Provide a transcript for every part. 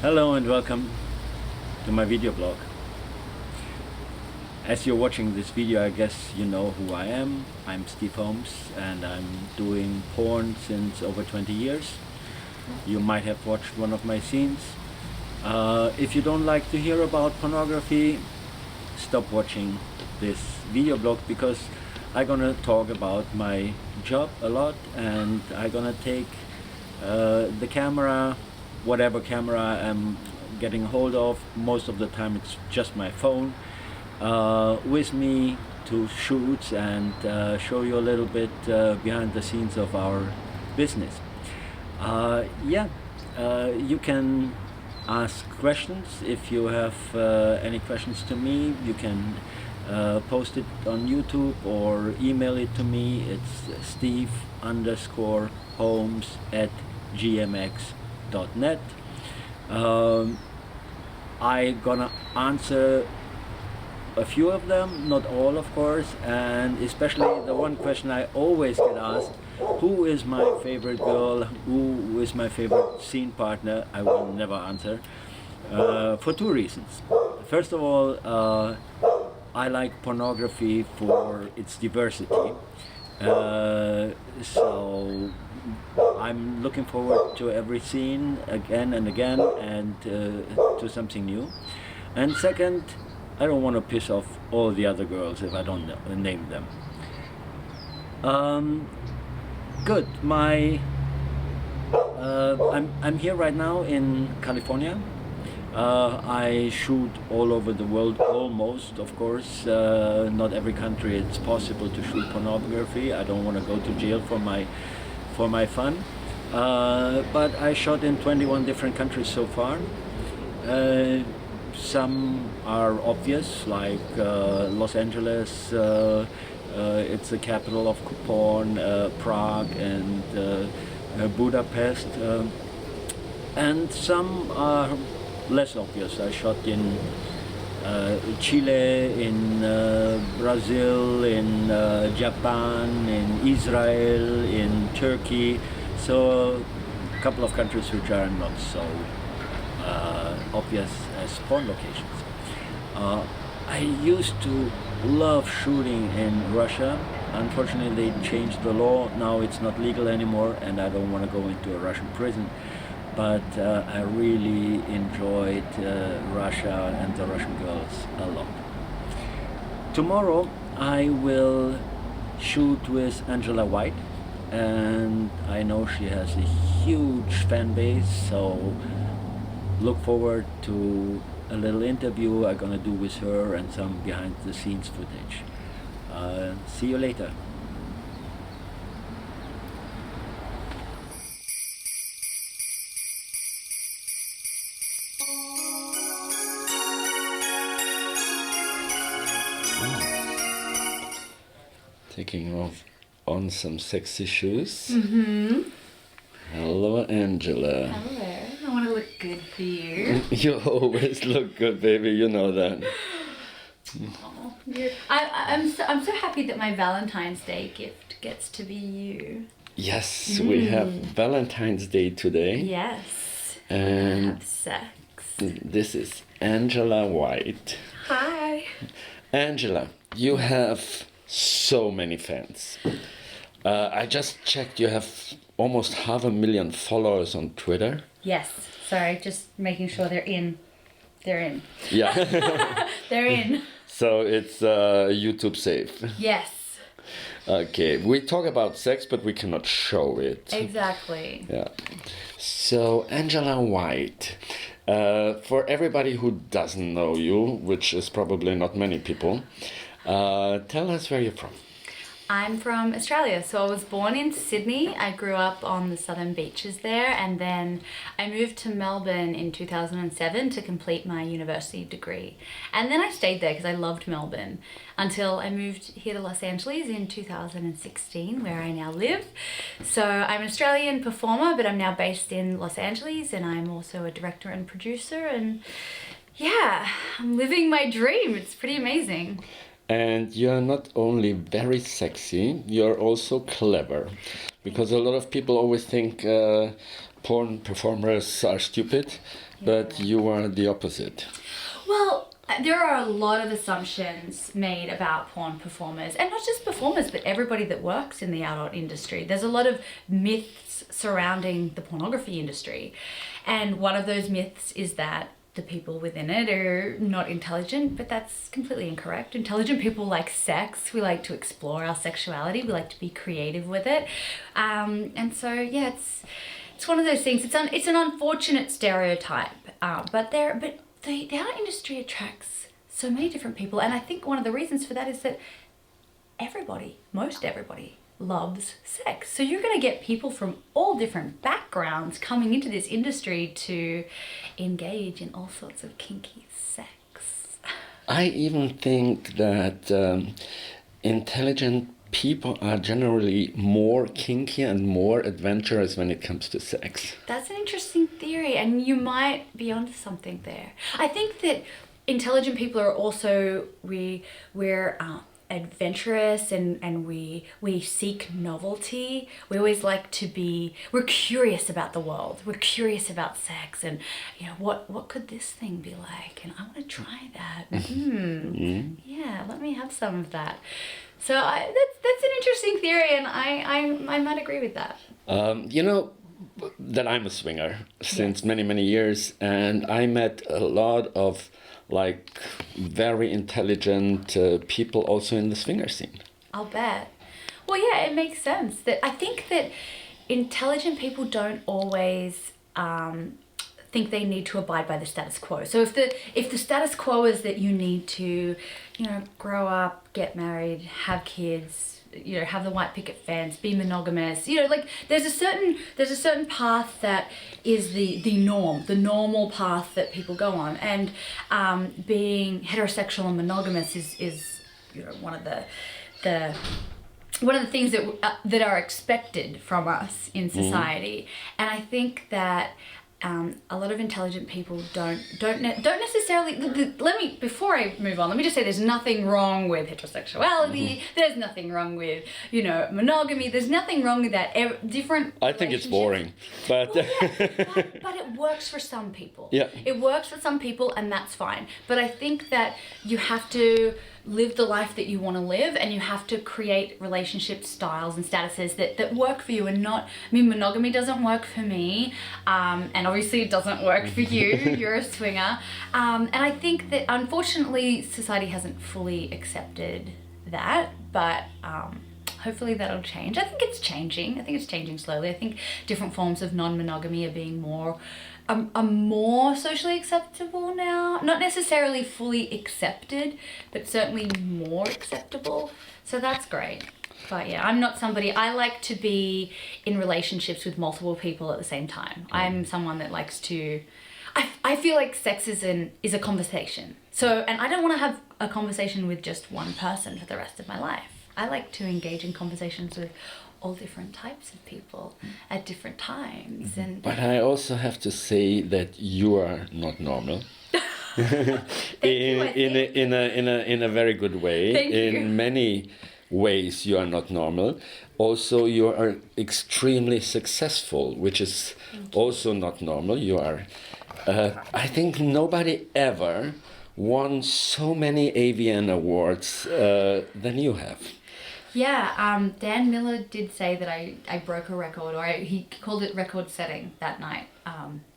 Hello and welcome to my video blog. As you're watching this video, I guess you know who I am. I'm Steve Holmes and I'm doing porn since over 20 years. You might have watched one of my scenes. If you don't like to hear about pornography, stop watching this video blog, because I'm gonna talk about my job a lot, and I'm gonna take the camera, whatever camera I'm getting hold of. Most of the time it's just my phone with me to shoots and show you a little bit behind the scenes of our business. You can ask questions. If you have any questions to me, you can post it on YouTube or email it to me. It's steve_holmes@gmx.net. I gonna answer a few of them, not all of course, and especially the one question I always get asked: who is my favorite girl, who is my favorite scene partner? I will never answer for two reasons. First of all, I like pornography for its diversity, so I'm looking forward to every scene again and again, and to something new. And second, I don't want to piss off all the other girls if I don't name them. Good. I'm here right now in California. I shoot all over the world, almost, of course. Not every country it's possible to shoot pornography. I don't want to go to jail for my fun. But I shot in 21 different countries so far. Some are obvious, like Los Angeles. It's the capital of porn, Prague and Budapest. And some are less obvious. I shot in Chile, in Brazil, in Japan, in Israel, in Turkey. So a couple of countries which are not so obvious as porn locations. I used to love shooting in Russia. Unfortunately, they changed the law. Now it's not legal anymore, and I don't want to go into a Russian prison. But I really enjoyed Russia and the Russian girls a lot. Tomorrow I will shoot with Angela White, and I know she has a huge fan base, so look forward to a little interview I'm gonna do with her and some behind the scenes footage. See you later. Taking off on some sexy shoes. Hello, Angela. Hello. I want to look good for you. You always look good, baby. You know that. Oh, I'm so happy that my Valentine's Day gift gets to be you. Yes, we have Valentine's Day today. Yes. And have sex. this is Angela White. Hi. Angela, you have so many fans. I just checked, you have almost 500,000 followers on Twitter. Yes. Sorry, just making sure they're in. They're in. Yeah. They're in. So it's YouTube safe. Yes. Okay, we talk about sex, but we cannot show it. Exactly. Yeah. So Angela White, for everybody who doesn't know you, which is probably not many people, tell us where you're from. I'm from Australia, so I was born in Sydney. I grew up on the southern beaches there, and then I moved to Melbourne in 2007 to complete my university degree. And then I stayed there because I loved Melbourne until I moved here to Los Angeles in 2016, where I now live. So I'm an Australian performer, but I'm now based in Los Angeles, and I'm also a director and producer, and yeah, I'm living my dream. It's pretty amazing. And you're not only very sexy, you're also clever. Because a lot of people always think porn performers are stupid, but you are the opposite. Well, there are a lot of assumptions made about porn performers, and not just performers, but everybody that works in the adult industry. There's a lot of myths surrounding the pornography industry, and one of those myths is that the people within it are not intelligent, but that's completely incorrect. Intelligent people like sex. We like to explore our sexuality. We like to be creative with it, and so yeah, it's one of those things. It's an unfortunate stereotype, but the art industry attracts so many different people, and I think one of the reasons for that is that most everybody loves sex. So you're going to get people from all different backgrounds coming into this industry to engage in all sorts of kinky sex. I even think that intelligent people are generally more kinky and more adventurous when it comes to sex. That's an interesting theory, and you might be onto something there. I think that intelligent people are also, we're adventurous, and we seek novelty. We always like to be, we're curious about the world. We're curious about sex, and what could this thing be like? And I want to try that. Yeah, let me have some of that. So that's an interesting theory, and I might agree with that. You know that I'm a swinger since many years, and I met a lot of very intelligent people also in the swinger scene. I'll bet. Well, yeah, it makes sense. That I think that intelligent people don't always think they need to abide by the status quo. So if the status quo is that you need to, grow up, get married, have kids, have the white picket fence, be monogamous, there's a certain path that is the norm, the normal path that people go on, and being heterosexual and monogamous is one of the things that are expected from us in society. And I think that a lot of intelligent people don't necessarily. Before I move on, let me just say there's nothing wrong with heterosexuality. There's nothing wrong with monogamy. There's nothing wrong with that. Different. I think it's boring, but well, yeah, but it works for some people. Yeah, it works for some people, and that's fine. But I think that you have to live the life that you want to live, and you have to create relationship styles and statuses that work for you, and not, monogamy doesn't work for me, and obviously it doesn't work for you. You're a swinger, and I think that unfortunately society hasn't fully accepted that, but hopefully that'll change. I think it's changing. I think it's changing slowly. I think different forms of non-monogamy are being are more socially acceptable now. Not necessarily fully accepted, but certainly more acceptable. So that's great. But yeah, I'm not somebody, I like to be in relationships with multiple people at the same time. I'm someone that likes to, I feel like sex is a conversation. So, and I don't want to have a conversation with just one person for the rest of my life. I like to engage in conversations with all different types of people at different times. And but I also have to say that you are not normal. in a very good way. Thank you. In many ways you are not normal. Also you are extremely successful, which is also not normal. You are I think nobody ever won so many AVN awards than you have. Yeah, Dan Miller did say that I broke a record, or he called it record setting that night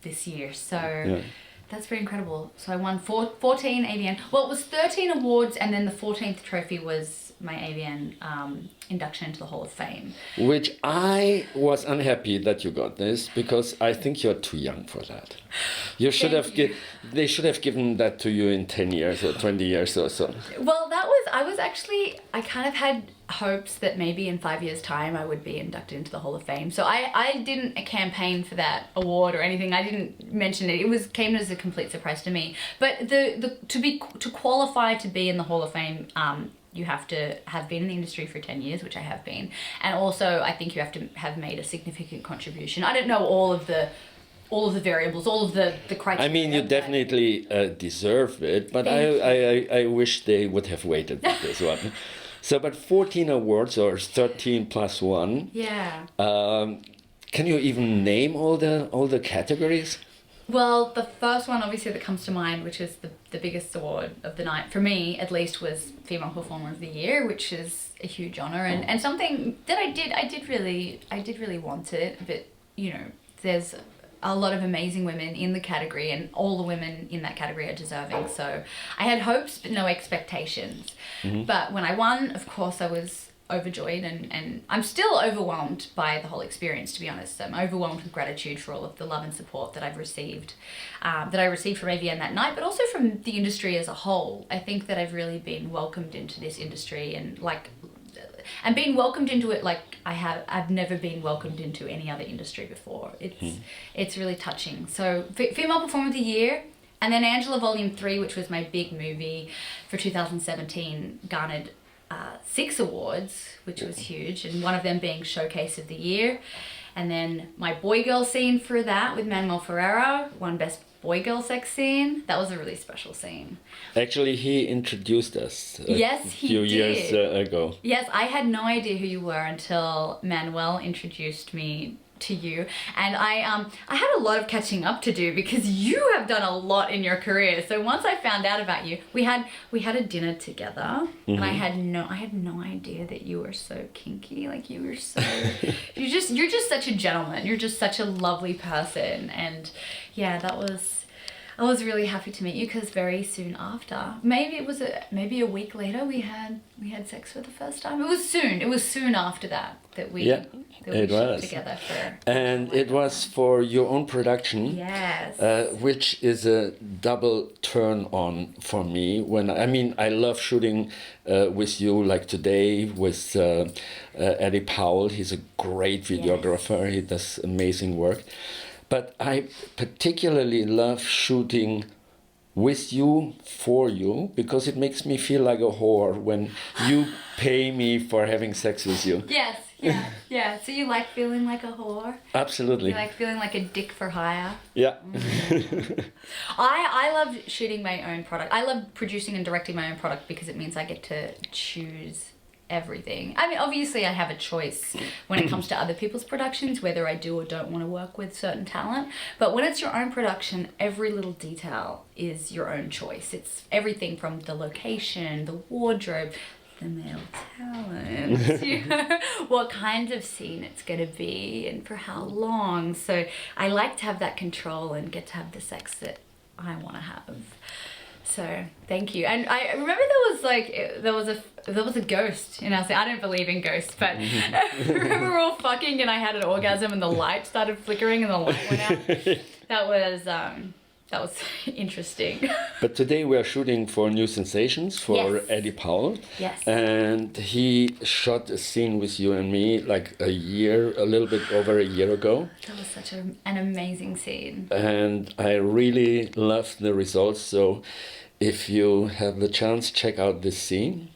this year. So that's pretty incredible. So I won 14 AVN. Well, it was 13 awards, and then the 14th trophy was my AVN induction into the Hall of Fame. Which I was unhappy that you got this, because I think you're too young for that. You should they should have given that to you in 10 years or 20 years or so. Well, I kind of had hopes that maybe in 5 years' time I would be inducted into the Hall of Fame. So I didn't campaign for that award or anything. I didn't mention it. It came as a complete surprise to me. But to qualify to be in the Hall of Fame, you have to have been in the industry for 10 years, which I have been. And also, I think you have to have made a significant contribution. I don't know all of the variables, all of the criteria. I mean, you definitely deserve it, but I wish they would have waited with this one. So, but 14 awards, or 13 plus 1. Yeah. Can you even name all the categories? Well, the first one obviously that comes to mind, which is the biggest award of the night, for me at least, was Female Performer of the Year, which is a huge honor and something that I did really want it, but you know, there's a lot of amazing women in the category and all the women in that category are deserving. So I had hopes but no expectations. But when I won, of course I was overjoyed and I'm still overwhelmed by the whole experience, to be honest. I'm overwhelmed with gratitude for all of the love and support that I've received, that I received from AVN that night, but also from the industry as a whole. I think that I've really been welcomed into this industry and being welcomed into it like I've never been welcomed into any other industry before. It's really touching. So Female Performer of the Year, and then Angela Volume 3, which was my big movie for 2017, garnered 6 awards, which was huge, and one of them being Showcase of the Year. And then my boy girl scene for that with Manuel Ferrero won Best Boy Girl Sex Scene. That was a really special scene. Actually, he introduced us a few years ago. Yes, I had no idea who you were until Manuel introduced me to you, and I had a lot of catching up to do because you have done a lot in your career. So once I found out about you, we had a dinner together, and I had no idea that you were so kinky. Like you were so you're just such a gentleman. You're just such a lovely person, and yeah, I was really happy to meet you because very soon after, maybe a week later, we had sex for the first time. It was soon after that we shipped together for. And it was for your own production. Yes. Which is a double turn on for me. I love shooting with you, like today with Eddie Powell. He's a great videographer. Yes. He does amazing work. But I particularly love shooting with you, for you, because it makes me feel like a whore when you pay me for having sex with you. Yes, yeah. So you like feeling like a whore? Absolutely. You like feeling like a dick for hire? Yeah. I love shooting my own product. I love producing and directing my own product because it means I get to choose everything. I mean, obviously I have a choice when it comes to other people's productions, whether I do or don't want to work with certain talent. But when it's your own production, every little detail is your own choice. It's everything from the location, the wardrobe, the male talent, you know, what kind of scene it's going to be and for how long. So I like to have that control and get to have the sex that I want to have. So thank you. And I remember there was a ghost in our scene. I don't believe in ghosts, but I remember we were all fucking and I had an orgasm and the light started flickering and the light went out. That was interesting. But today we are shooting for New Sensations for Eddie Powell. Yes. And he shot a scene with you and me like a little bit over a year ago. That was such an amazing scene. And I really loved the results. So if you have the chance, check out this scene.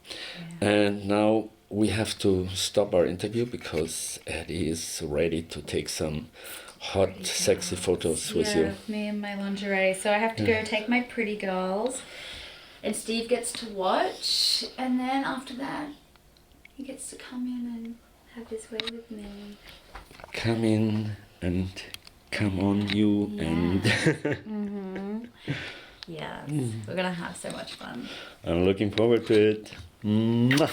Yeah. And now we have to stop our interview because Eddie is ready to take some hot, sexy photos with you. Of me in my lingerie. So I have to go take my pretty girls, and Steve gets to watch, and then after that, he gets to come in and have his way with me. Come in and come on you and. Yes, we're gonna have so much fun. I'm looking forward to it. Mwah.